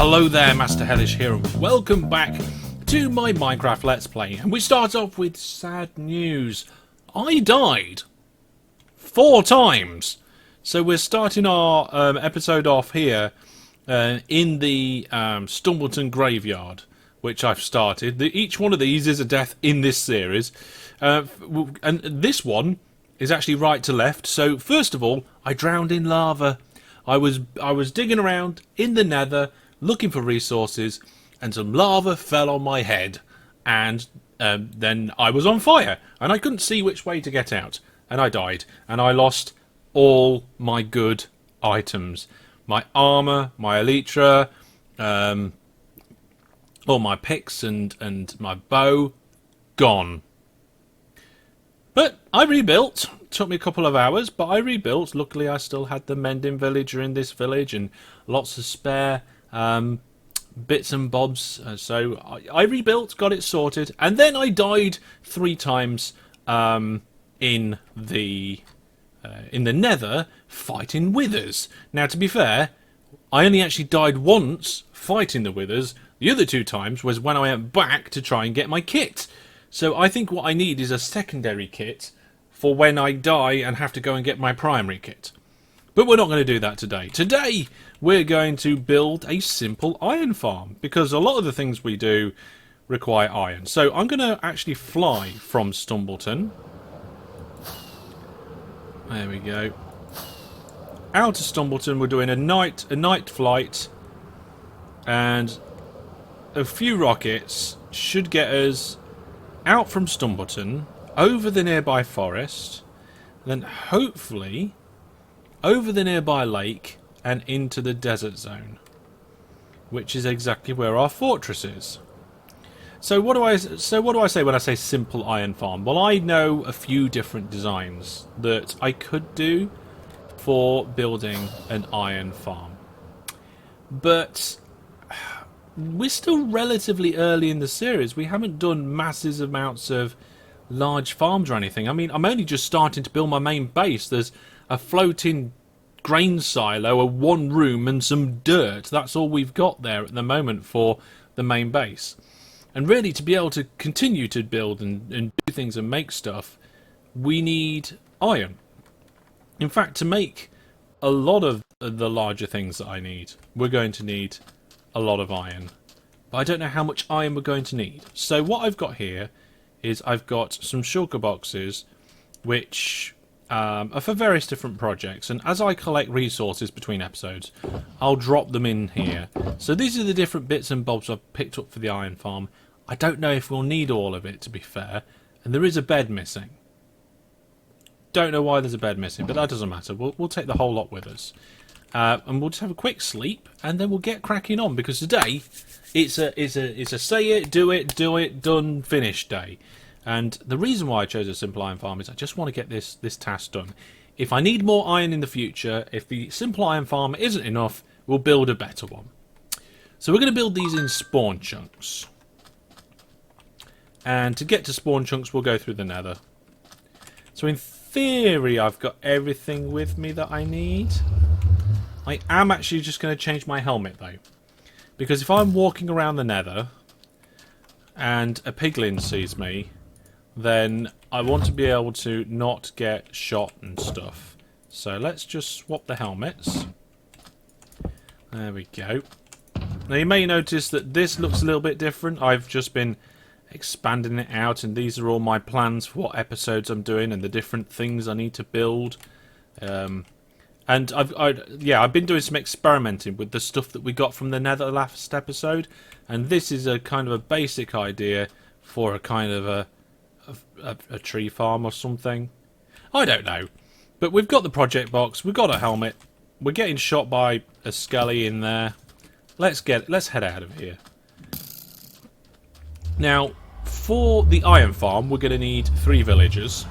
Hello there, Master Hellish here, and welcome back to my Minecraft Let's Play. And we start off with sad news. I died 4 times. So we're starting our episode off here in the Stumbleton Graveyard, which I've started. Each one of these is a death in this series. And this one is actually right to left. So first of all, I drowned in lava. I was digging around in the nether, looking for resources, and some lava fell on my head, and then I was on fire, and I couldn't see which way to get out, and I died, and I lost all my good items. My armour, my elytra, all my picks and my bow, gone. But I rebuilt. Took me a couple of hours, but I rebuilt. Luckily, I still had the mending villager in this village and lots of spare bits and bobs. So I rebuilt, got it sorted, and then I died 3 times in the nether fighting withers. Now, to be fair, I only actually died once fighting the withers. The other 2 times was when I went back to try and get my kit. So I think what I need is a secondary kit for when I die and have to go and get my primary kit. But we're not going to do that today. Today we're going to build a simple iron farm, because a lot of the things we do require iron. So I'm going to actually fly from Stumbleton. There we go. Out of Stumbleton, we're doing a night flight, and a few rockets should get us out from Stumbleton, over the nearby forest, then hopefully over the nearby lake and into the desert zone, which is exactly where our fortress is. So what do I say when I say simple iron farm? Well, I know a few different designs that I could do for building an iron farm, but we're still relatively early in the series. We haven't done massive amounts of large farms or anything. I mean, I'm only just starting to build my main base. There's a floating grain silo, a 1 room, and some dirt. That's all we've got there at the moment for the main base. And really, to be able to continue to build and do things and make stuff, we need iron. In fact, to make a lot of the larger things that I need, we're going to need a lot of iron. But I don't know how much iron we're going to need. So what I've got here is I've got some shulker boxes which are for various different projects, and as I collect resources between episodes, I'll drop them in here. So these are the different bits and bobs I've picked up for the iron farm. I don't know if we'll need all of it, to be fair, and there is a bed missing. Don't know why there's a bed missing, but that doesn't matter. We'll take the whole lot with us. And we'll just have a quick sleep, and then we'll get cracking on, because today it's a say it, do it, done, finish day. And the reason why I chose a simple iron farm is I just want to get this task done. If I need more iron in the future, if the simple iron farm isn't enough, we'll build a better one. So we're going to build these in spawn chunks. And to get to spawn chunks, we'll go through the nether. So in theory, I've got everything with me that I need. I am actually just going to change my helmet, though. Because if I'm walking around the nether and a piglin sees me, then I want to be able to not get shot and stuff. So let's just swap the helmets. There we go. Now you may notice that this looks a little bit different. I've just been expanding it out, and these are all my plans for what episodes I'm doing and the different things I need to build. And I've been doing some experimenting with the stuff that we got from the nether last episode, and this is a kind of a basic idea for a kind of a tree farm or something. I don't know, but we've got the project box, we've got a helmet, we're getting shot by a skelly in there. Let's head out of here. Now, for the iron farm, we're going to need 3 villagers.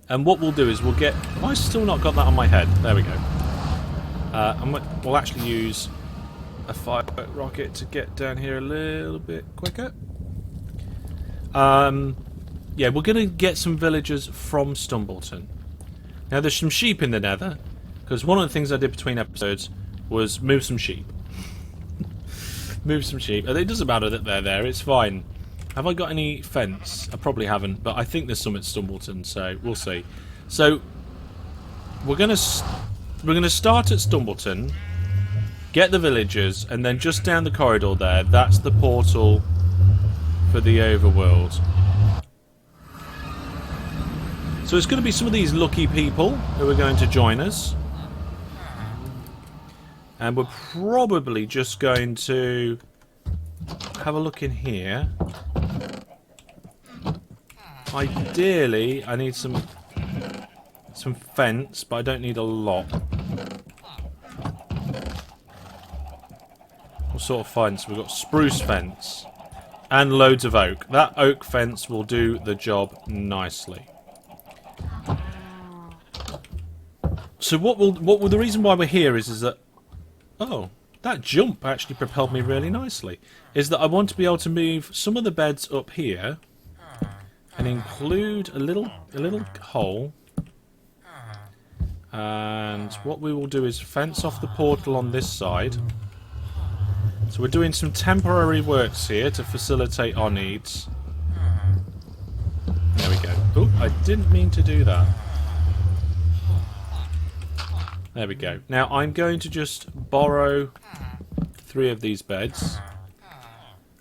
And what we'll do is we'll get... Have I still not got that on my head? There we go. We'll actually use a fire rocket to get down here a little bit quicker. Yeah, we're going to get some villagers from Stumbleton. Now, there's some sheep in the nether, because one of the things I did between episodes was move some sheep. Move some sheep. It doesn't matter that they're there. It's fine. Have I got any fence? I probably haven't, but I think there's some at Stumbleton, so we'll see. So we're gonna start at Stumbleton, get the villagers, and then just down the corridor there, that's the portal for the overworld. So it's going to be some of these lucky people who are going to join us. And we're probably just going to have a look in here. Ideally, I need some fence, but I don't need a lot. What sort of fence? We've got spruce fence and loads of oak. That oak fence will do the job nicely. So the reason why we're here is that, oh, that jump actually propelled me really nicely. Is that I want to be able to move some of the beds up here and include a little hole. And what we will do is fence off the portal on this side. So we're doing some temporary works here to facilitate our needs. There we go. Oh, I didn't mean to do that. There we go. Now I'm going to just borrow 3 of these beds.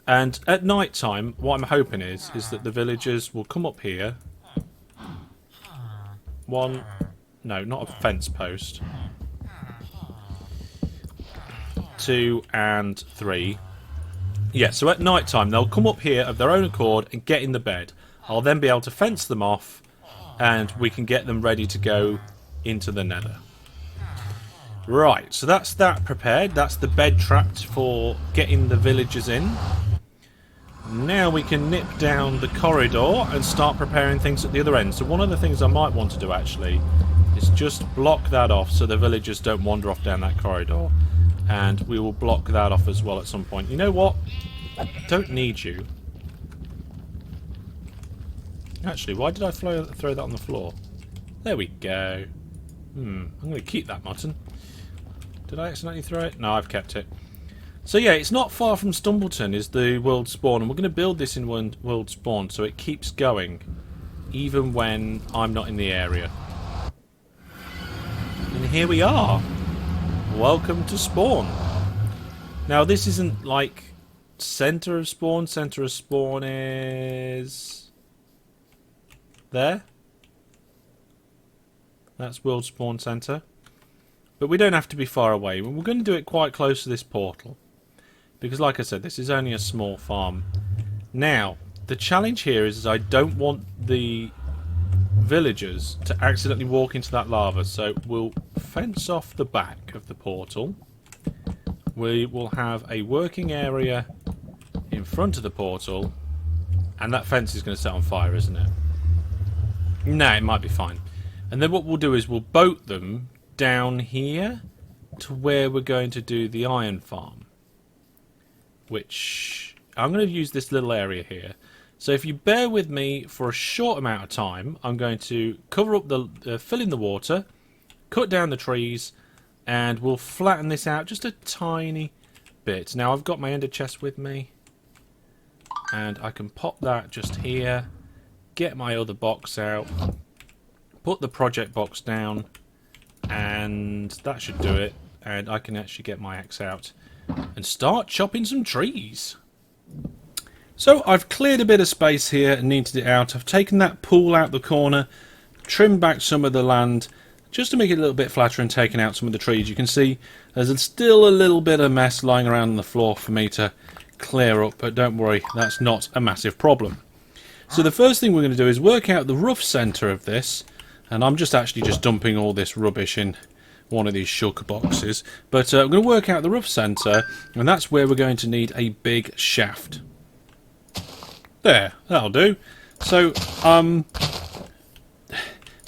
And at night time, what I'm hoping is that the villagers will come up here. 1... No, not a fence post. 2 and 3. Yeah, so at night time they'll come up here of their own accord and get in the bed. I'll then be able to fence them off and we can get them ready to go into the nether. Right, so that's that prepared. That's the bed trapped for getting the villagers in. Now we can nip down the corridor and start preparing things at the other end. So one of the things I might want to do actually is just block that off so the villagers don't wander off down that corridor. And we will block that off as well at some point. You know what? Don't need you. Actually, why did I throw that on the floor? There we go. I'm going to keep that mutton. Did I accidentally throw it? No, I've kept it. So yeah, it's not far from Stumbleton is the world spawn, and we're going to build this in world spawn so it keeps going even when I'm not in the area. And here we are. Welcome to spawn. Now this isn't like center of spawn. Center of spawn is there. That's world spawn center. But we don't have to be far away. We're going to do it quite close to this portal. Because like I said, this is only a small farm. Now, the challenge here is I don't want the villagers to accidentally walk into that lava. So we'll fence off the back of the portal. We will have a working area in front of the portal. And that fence is going to set on fire, isn't it? No, it might be fine. And then what we'll do is we'll boat them down here to where we're going to do the iron farm, which I'm going to use this little area here. So if you bear with me for a short amount of time, I'm going to cover up fill in the water, cut down the trees, and we'll flatten this out just a tiny bit. Now I've got my ender chest with me, and I can pop that just here, get my other box out, put the project box down, and that should do it. And I can actually get my axe out and start chopping some trees. So I've cleared a bit of space here and neated it out. I've taken that pool out the corner, trimmed back some of the land just to make it a little bit flatter, and taken out some of the trees. You can see there's still a little bit of mess lying around on the floor for me to clear up, but don't worry, that's not a massive problem. So the first thing we're going to do is work out the rough centre of this. And I'm just dumping all this rubbish in one of these shulker boxes. But I'm going to work out the rough centre, and that's where we're going to need a big shaft. There, that'll do. So,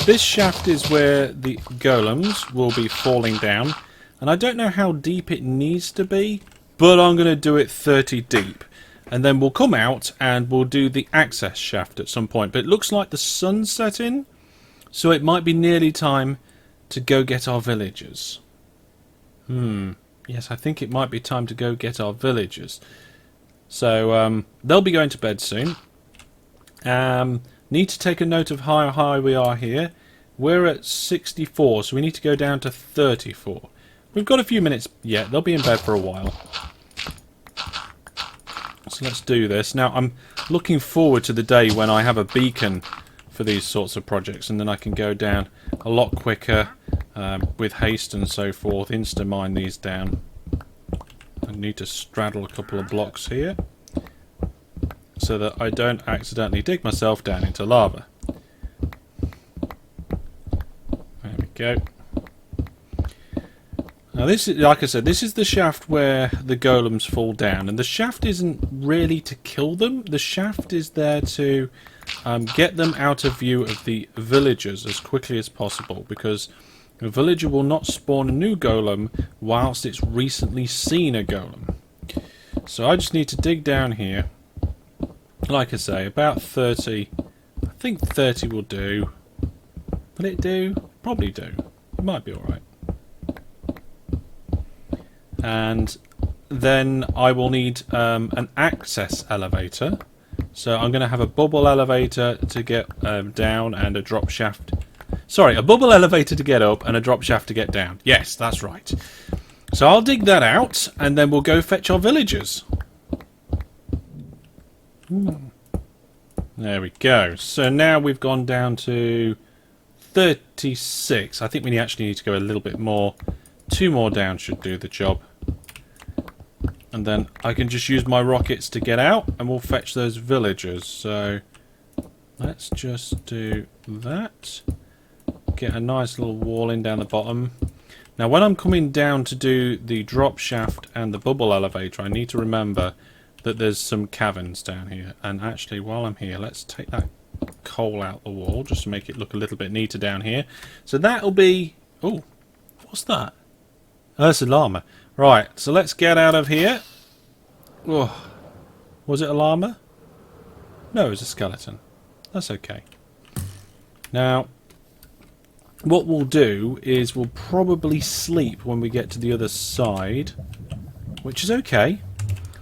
this shaft is where the golems will be falling down. And I don't know how deep it needs to be, but I'm going to do it 30 deep. And then we'll come out and we'll do the access shaft at some point. But it looks like the sun's setting. So it might be nearly time to go get our villagers. Yeah, Yes, I think it might be time to go get our villagers. So they'll be going to bed soon. Need to take a note of how high we are here. We're at 64, so we need to go down to 34. We've got a few minutes yet. They'll be in bed for a while. So let's do this. Now, I'm looking forward to the day when I have a beacon for these sorts of projects, and then I can go down a lot quicker with haste and so forth, insta-mine these down. I need to straddle a couple of blocks here so that I don't accidentally dig myself down into lava. There we go. Now this is, like I said, this is the shaft where the golems fall down, and the shaft isn't really to kill them. The shaft is there to get them out of view of the villagers as quickly as possible, because a villager will not spawn a new golem whilst it's recently seen a golem. So I just need to dig down here. Like I say, about 30. I think 30 will do. Will it do? Probably do. It might be alright. And then I will need an access elevator. So I'm going to have a bubble elevator to get down and a drop shaft. Sorry, a bubble elevator to get up and a drop shaft to get down. Yes, that's right. So I'll dig that out and then we'll go fetch our villagers. There we go. So now we've gone down to 36. I think we actually need to go a little bit more. 2 more down should do the job. And then I can just use my rockets to get out and we'll fetch those villagers. So let's just do that. Get a nice little wall in down the bottom. Now when I'm coming down to do the drop shaft and the bubble elevator, I need to remember that there's some caverns down here. And actually while I'm here, let's take that coal out the wall just to make it look a little bit neater down here. So that'll be... Oh, what's that? Oh, that's a llama. Right, so let's get out of here. Oh, was it a llama? No, it was a skeleton. That's okay. Now, what we'll do is we'll probably sleep when we get to the other side, which is okay.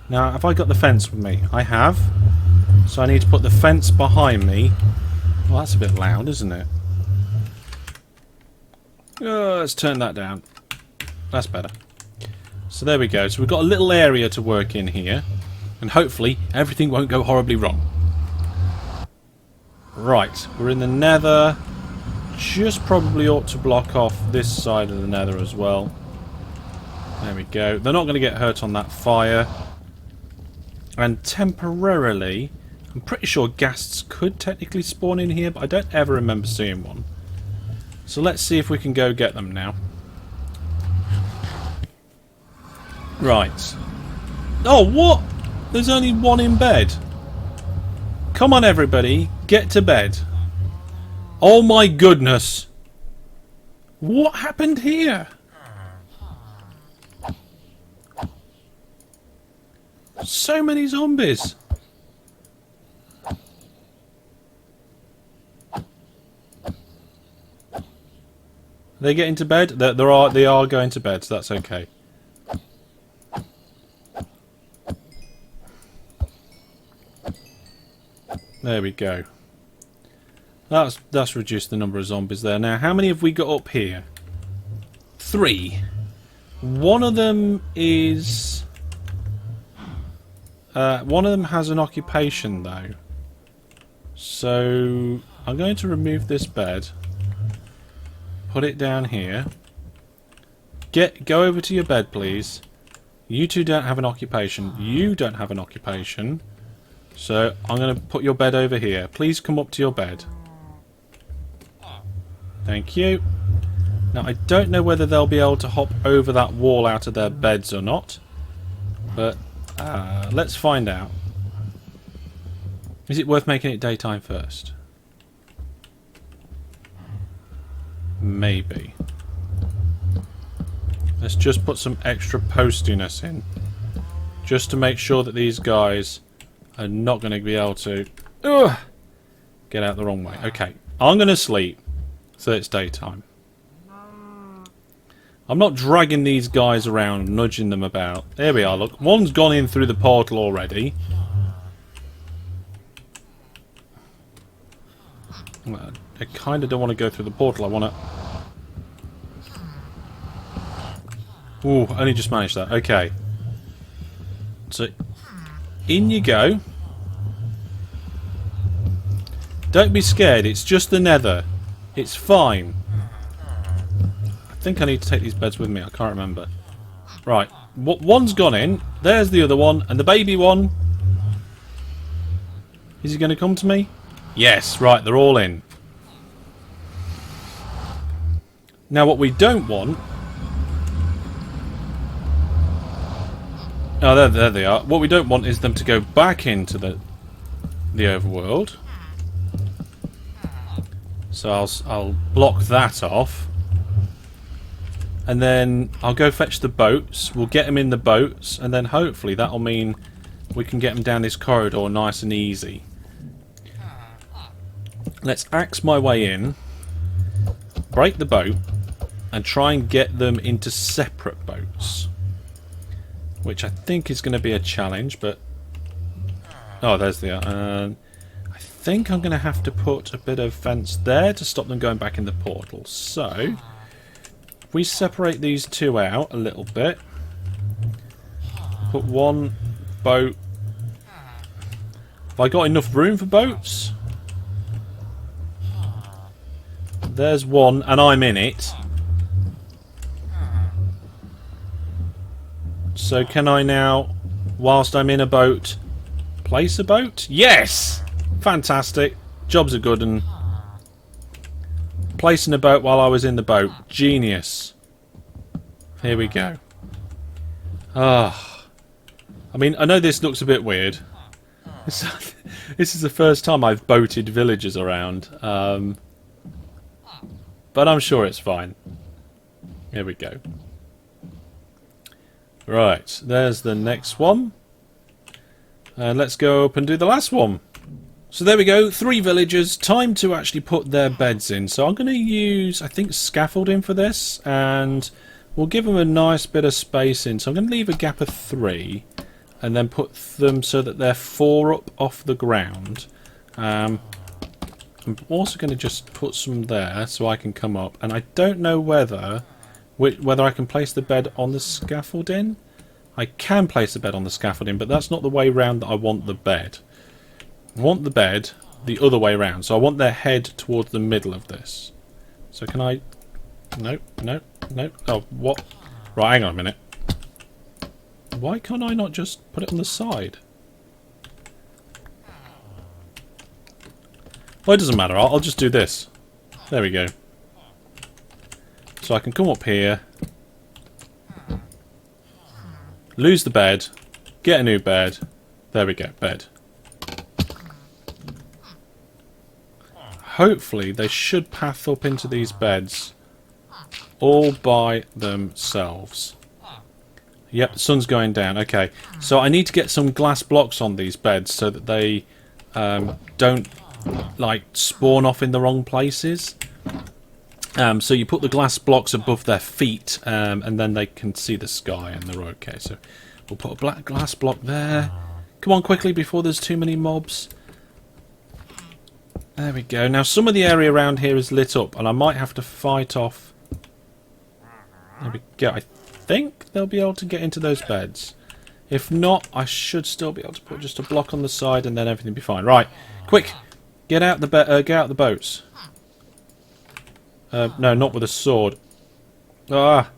Now, have I got the fence with me? I have. So I need to put the fence behind me. Well, that's a bit loud, isn't it? Let's turn that down. That's better. So there we go. So we've got a little area to work in here. And hopefully everything won't go horribly wrong. Right. We're in the nether. Just probably ought to block off this side of the nether as well. There we go. They're not going to get hurt on that fire. And temporarily, I'm pretty sure ghasts could technically spawn in here, but I don't ever remember seeing one. So let's see if we can go get them now. Right. Oh, what? There's only one in bed. Come on, everybody. Get to bed. Oh, my goodness. What happened here? So many zombies. They get into bed? They are going to bed, so that's okay. There we go. That's reduced the number of zombies there. Now, how many have we got up here? 3. One of them is... one of them has an occupation, though. So, I'm going to remove this bed. Put it down here. Go over to your bed, please. You two don't have an occupation. You don't have an occupation. So, I'm going to put your bed over here. Please come up to your bed. Thank you. Now, I don't know whether they'll be able to hop over that wall out of their beds or not. But, let's find out. Is it worth making it daytime first? Maybe. Let's just put some extra postiness in. Just to make sure that these guys are not going to be able to get out the wrong way. Okay, I'm going to sleep so it's daytime. I'm not dragging these guys around, nudging them about. There we are, look. One's gone in through the portal already. Well, I kind of don't want to go through the portal. I want to... Ooh, only just managed that. Okay. So, in you go. Don't be scared. It's just the nether. It's fine. I think I need to take these beds with me. I can't remember. Right. One's gone in. There's the other one. And the baby one. Is he going to come to me? Yes. Right. They're all in. Now what we don't want... Oh, there they are. What we don't want is them to go back into the overworld. So I'll block that off. And then I'll go fetch the boats. We'll get them in the boats. And then hopefully that'll mean we can get them down this corridor nice and easy. Let's axe my way in. Break the boat. And try and get them into separate boats. Which I think is going to be a challenge, but... Oh, there's the... I think I'm going to have to put a bit of fence there to stop them going back in the portal. So, if we separate these two out a little bit, put one boat... Have I got enough room for boats? There's one, and I'm in it. So can I now, whilst I'm in a boat, place a boat? Yes! Fantastic. Job's a good one. Placing a boat while I was in the boat. Genius. Here we go. Ah. I mean, I know this looks a bit weird. This is the first time I've boated villagers around. But I'm sure it's fine. Here we go. Right, there's the next one. And let's go up and do the last one. So there we go, 3 villagers. Time to actually put their beds in. So I'm going to use, I think, scaffolding for this. And we'll give them a nice bit of space in. So I'm going to leave a gap of 3. And then put them so that they're 4 up off the ground. I'm also going to just put some there so I can come up. And I don't know whether I can place the bed on the scaffolding. I can place the bed on the scaffolding, but that's not the way round that I want the bed. I want the bed the other way round. So I want their head towards the middle of this. So can I... No. Oh, what? Right, hang on a minute. Why can't I not just put it on the side? Well, it doesn't matter. I'll just do this. There we go. So I can come up here, lose the bed, get a new bed. There we go, bed. Hopefully they should path up into these beds all by themselves. Yep, the sun's going down. Okay, so I need to get some glass blocks on these beds so that they don't like spawn off in the wrong places. So you put the glass blocks above their feet, and then they can see the sky and they're okay. So we'll put a black glass block there. Come on quickly before there's too many mobs. There we go. Now some of the area around here is lit up, and I might have to fight off. There we go. I think they'll be able to get into those beds. If not, I should still be able to put just a block on the side, and then everything will be fine. Right, quick, get out the boats. No, not with a sword. Ah.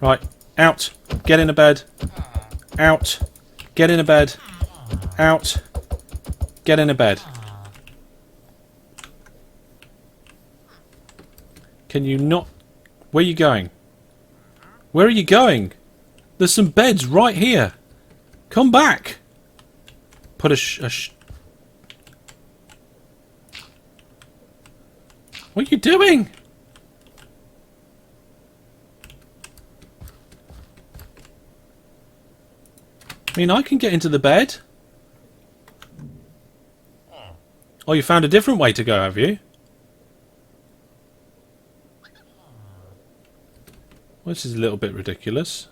Right, out. Get in a bed. Out. Get in a bed. Out. Get in a bed. Can you not... Where are you going? Where are you going? There's some beds right here. Come back. Put What are you doing? I mean, I can get into the bed. Oh, you found a different way to go, have you? Well, this is a little bit ridiculous.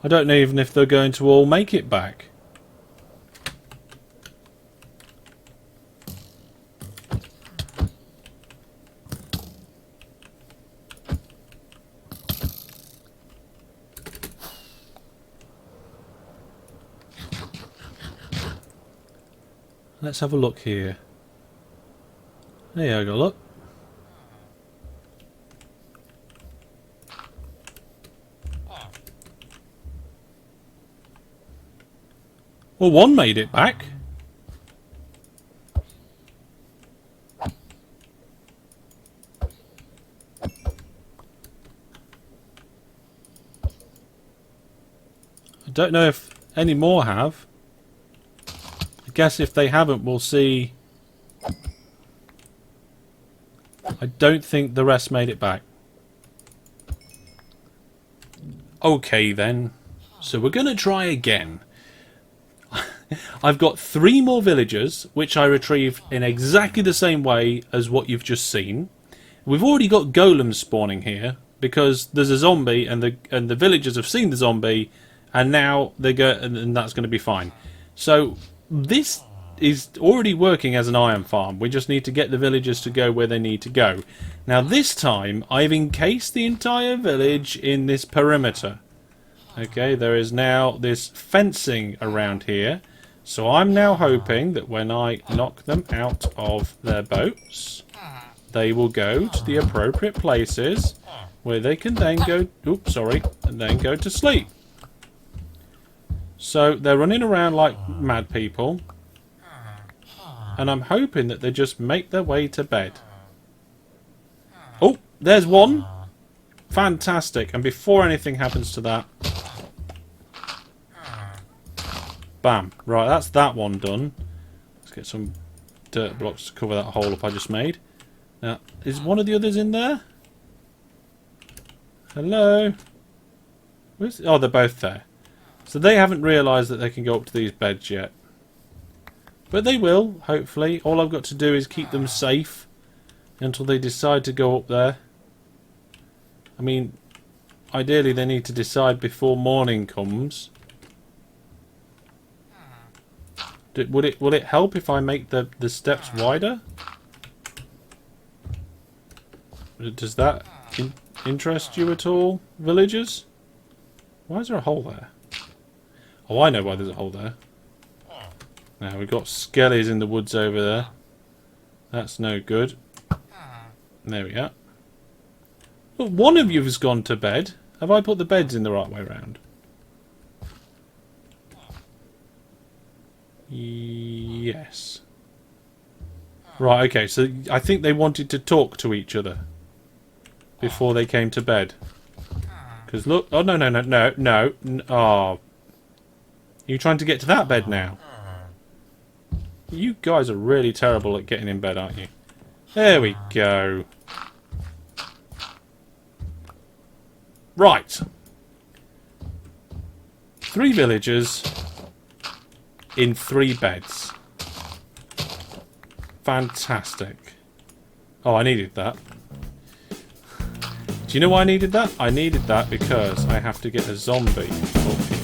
I don't know even if they're going to all make it back. Let's have a look here. There you go, look. Well, one made it back. I don't know if any more have. I guess if they haven't, we'll see. I don't think the rest made it back. Okay then. So we're going to try again. I've got 3 more villagers, which I retrieved in exactly the same way as what you've just seen. We've already got golems spawning here because there's a zombie, and the villagers have seen the zombie, and now they go, and that's going to be fine. So this is already working as an iron farm. We just need to get the villagers to go where they need to go. Now this time I've encased the entire village in this perimeter. Okay, there is now this fencing around here. So I'm now hoping that when I knock them out of their boats, they will go to the appropriate places where they can then go, oops, sorry, and then go to sleep. So they're running around like mad people. And I'm hoping that they just make their way to bed. Oh, there's one. Fantastic. And before anything happens to that... Bam. Right, that's that one done. Let's get some dirt blocks to cover that hole up I just made. Now, is one of the others in there? Hello? Where's... Oh, they're both there. So they haven't realised that they can go up to these beds yet. But they will, hopefully. All I've got to do is keep them safe until they decide to go up there. I mean, ideally they need to decide before morning comes. Will it help if I make the steps wider? Does that interest you at all, villagers? Why is there a hole there? Oh, I know why there's a hole there. Now, we've got skellies in the woods over there. That's no good. There we are. Look, one of you has gone to bed. Have I put the beds in the right way round? Yes. Right, okay, so I think they wanted to talk to each other before they came to bed. Because look... Oh, no. Oh. You're trying to get to that bed now. You guys are really terrible at getting in bed, aren't you? There we go. Right. 3 villagers in 3 beds. Fantastic. Oh, I needed that. Do you know why I needed that? I needed that because I have to get a zombie up here.